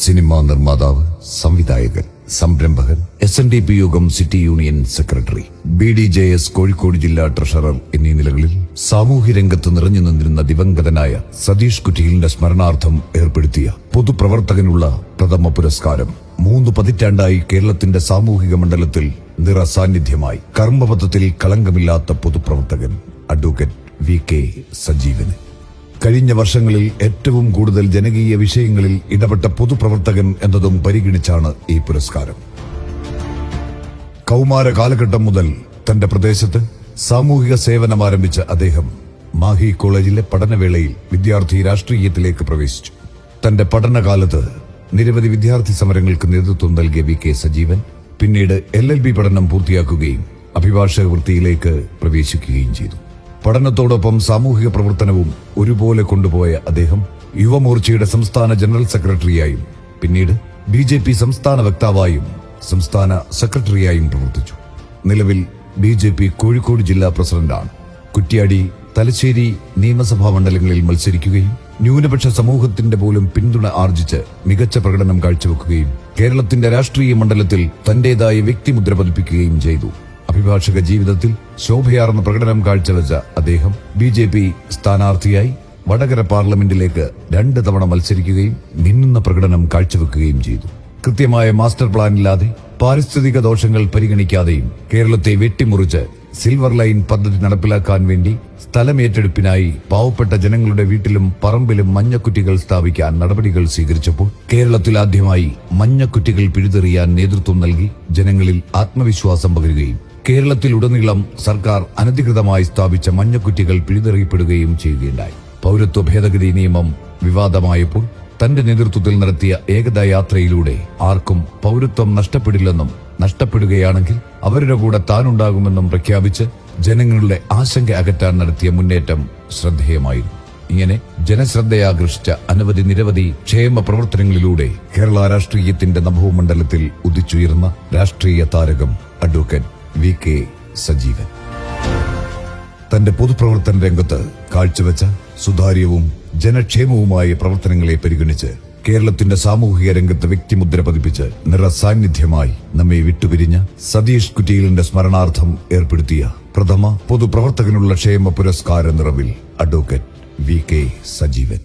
Cinema നിർമ്മാതാവ്, സംവിധായകൻ, സംരംഭകൻ, SNDP യോഗം city union secretary, BDJS Kozhikode ജില്ലാ ട്രഷറർ എന്നീ നിലകളിൽ സാമൂഹ്യ രംഗത്ത് നിറഞ്ഞു നിന്നിരുന്ന ദിവംഗതനായ സതീഷ് കുറ്റിയിലിന്റെ സ്മരണാർത്ഥം ഏർപ്പെടുത്തിയ പൊതുപ്രവർത്തകനുള്ള പ്രഥമ പുരസ്കാരം 3 പതിറ്റാണ്ടായി കേരളത്തിന്റെ സാമൂഹിക മണ്ഡലത്തിൽ നിറസാന്നിധ്യമായി കർമ്മപഥത്തിൽ കളങ്കമില്ലാത്ത പൊതുപ്രവർത്തകൻ അഡ്വക്കേറ്റ് VK സജീവന്. കഴിഞ്ഞ വർഷങ്ങളിൽ ഏറ്റവും കൂടുതൽ ജനകീയ വിഷയങ്ങളിൽ ഇടപെട്ട പൊതുപ്രവർത്തകൻ എന്നതും പരിഗണിച്ചാണ് ഈ പുരസ്കാരം. കൗമാര കാലഘട്ടം മുതൽ തന്റെ പ്രദേശത്ത് സാമൂഹിക സേവനം ആരംഭിച്ച അദ്ദേഹം മാഹി കോളേജിലെ പഠനവേളയിൽ വിദ്യാർത്ഥി രാഷ്ട്രീയത്തിലേക്ക് പ്രവേശിച്ചു. തന്റെ പഠനകാലത്ത് നിരവധി വിദ്യാർത്ഥി സമരങ്ങൾക്ക് നേതൃത്വം നൽകിയ VK സജീവൻ പിന്നീട് LLB പഠനം പൂർത്തിയാക്കുകയും അഭിഭാഷക വൃത്തിയിലേക്ക് പ്രവേശിക്കുകയും ചെയ്തു. പഠനത്തോടൊപ്പം സാമൂഹിക പ്രവർത്തനവും ഒരുപോലെ കൊണ്ടുപോയ അദ്ദേഹം യുവമോർച്ചയുടെ സംസ്ഥാന ജനറൽ സെക്രട്ടറിയായും പിന്നീട് BJP സംസ്ഥാന വക്താവായും സംസ്ഥാന സെക്രട്ടറിയായും പ്രവർത്തിച്ചു. നിലവിൽ BJP കോഴിക്കോട് ജില്ലാ പ്രസിഡന്റാണ്. കുറ്റ്യാടി, തലശ്ശേരി നിയമസഭാ മണ്ഡലങ്ങളിൽ മത്സരിക്കുകയും ന്യൂനപക്ഷ സമൂഹത്തിന്റെ പോലും പിന്തുണ ആർജിച്ച് മികച്ച പ്രകടനം കാഴ്ചവെക്കുകയും കേരളത്തിന്റെ രാഷ്ട്രീയ മണ്ഡലത്തിൽ തന്റേതായ വ്യക്തിമുദ്ര പതിപ്പിക്കുകയും ചെയ്തു. അഭിഭാഷക ജീവിതത്തിൽ ശോഭയാർന്ന പ്രകടനം കാഴ്ചവെച്ച അദ്ദേഹം BJP സ്ഥാനാർത്ഥിയായി വടകര പാർലമെന്റിലേക്ക് 2 തവണ മത്സരിക്കുകയും മിന്നുന്ന പ്രകടനം കാഴ്ചവെക്കുകയും ചെയ്തു. കൃത്യമായ മാസ്റ്റർ പ്ലാനില്ലാതെ പാരിസ്ഥിതിക ദോഷങ്ങൾ പരിഗണിക്കാതെയും കേരളത്തെ വെട്ടിമുറിച്ച് സിൽവർ ലൈൻ പദ്ധതി നടപ്പിലാക്കാൻ വേണ്ടി സ്ഥലമേറ്റെടുപ്പിനായി പാവപ്പെട്ട ജനങ്ങളുടെ വീട്ടിലും പറമ്പിലും മഞ്ഞക്കുറ്റികൾ സ്ഥാപിക്കാൻ നടപടികൾ സ്വീകരിച്ചപ്പോൾ കേരളത്തിൽ ആദ്യമായി മഞ്ഞക്കുറ്റികൾ പിഴുതെറിയാൻ നേതൃത്വം നൽകി ജനങ്ങളിൽ ആത്മവിശ്വാസം പകരുകയും കേരളത്തിലുടനീളം സർക്കാർ അനധികൃതമായി സ്ഥാപിച്ച മഞ്ഞക്കുറ്റികൾ പിഴുതെറിയപ്പെടുകയും ചെയ്യുകയുണ്ടായി. പൗരത്വ ഭേദഗതി നിയമം വിവാദമായപ്പോൾ തന്റെ നേതൃത്വത്തിൽ നടത്തിയ ഏകതാ യാത്രയിലൂടെ ആർക്കും പൗരത്വം നഷ്ടപ്പെടില്ലെന്നും നഷ്ടപ്പെടുകയാണെങ്കിൽ അവരുടെ കൂടെ താനുണ്ടാകുമെന്നും പ്രഖ്യാപിച്ച് ജനങ്ങളുടെ ആശങ്ക അകറ്റാൻ നടത്തിയ മുന്നേറ്റം ശ്രദ്ധേയമായിരുന്നു. ഇങ്ങനെ ജനശ്രദ്ധയാകർഷിച്ച നിരവധി ക്ഷേമ പ്രവർത്തനങ്ങളിലൂടെ കേരള രാഷ്ട്രീയത്തിന്റെ നഭോമണ്ഡലത്തിൽ ഉദിച്ചുയർന്ന രാഷ്ട്രീയ താരകം അഡ്വക്കേറ്റ് VK സജീവൻ തന്റെ പൊതുപ്രവർത്തന രംഗത്ത് കാഴ്ചവെച്ച സുതാര്യവും ജനക്ഷേമവുമായ പ്രവർത്തനങ്ങളെ പരിഗണിച്ച് കേരളത്തിന്റെ സാമൂഹിക രംഗത്ത് വ്യക്തിമുദ്ര പതിപ്പിച്ച് നിറസാന്നിധ്യമായി നമ്മെ വിട്ടുപിരിഞ്ഞ സതീഷ് കുറ്റിയിലിന്റെ സ്മരണാർത്ഥം ഏർപ്പെടുത്തിയ പ്രഥമ പൊതുപ്രവർത്തകനുള്ള ക്ഷേമ പുരസ്കാര നിറവിൽ അഡ്വക്കേറ്റ് VK സജീവൻ.